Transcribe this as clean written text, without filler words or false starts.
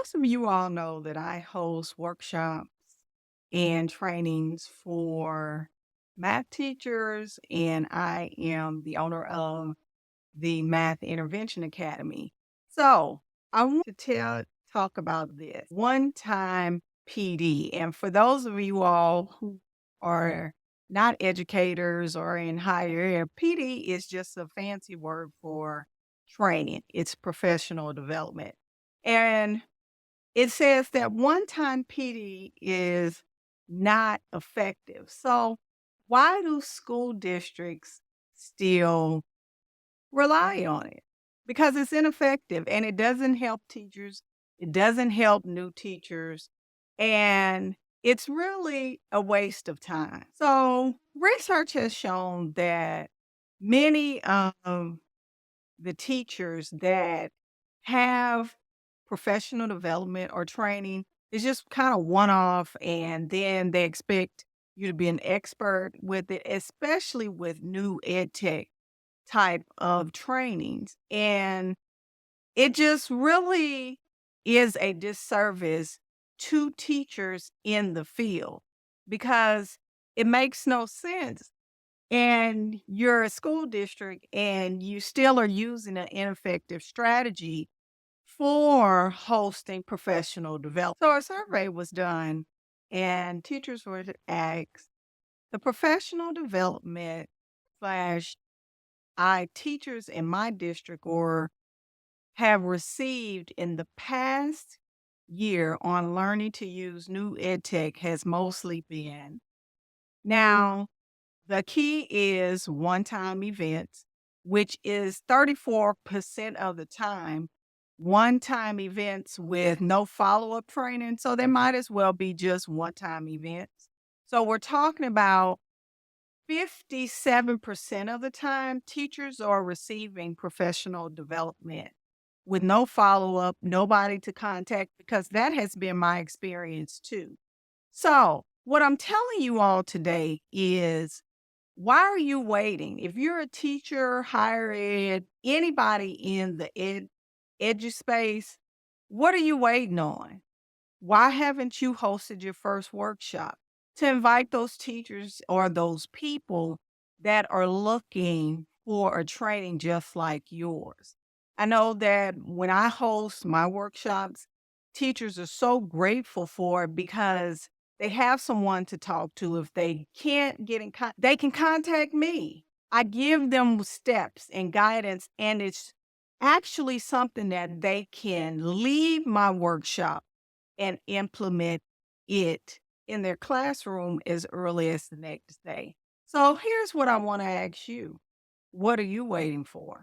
Most of you all know that I host workshops and trainings for math teachers, and I am the owner of the Math Intervention Academy. So I want to talk about this one-time PD. And for those of you all who are not educators or in higher ed, PD is just a fancy word for training. It's professional development. And it says that one-time PD is not effective. So why do school districts still rely on it? Because it's ineffective and it doesn't help teachers. It doesn't help new teachers. And it's really a waste of time. So research has shown that many of the teachers that have professional development or training is just kind of one off, and then they expect you to be an expert with it, especially with new ed tech type of trainings. And it just really is a disservice to teachers in the field because it makes no sense. And you're a school district and you still are using an ineffective strategy for hosting professional development. So a survey was done and teachers were asked the professional development slash I teachers in my district or have received in the past year on learning to use new ed tech has mostly been. Now, the key is one-time events, which is 34% of the time, one-time events with no follow-up training, so they might as well be just one-time events. So we're talking about 57% of the time, teachers are receiving professional development with no follow-up, nobody to contact, because that has been my experience too. So what I'm telling you all today is why are you waiting? If you're a teacher, higher ed, anybody in the edu space, what are you waiting on? Why haven't you hosted your first workshop to invite those teachers or those people that are looking for a training just like yours? I know that when I host my workshops, teachers are so grateful for it because they have someone to talk to. If they can't get in contact, they can contact me. I give them steps and guidance, and it's actually something that they can leave my workshop and implement it in their classroom as early as the next day. So here's what I want to ask you. What are you waiting for?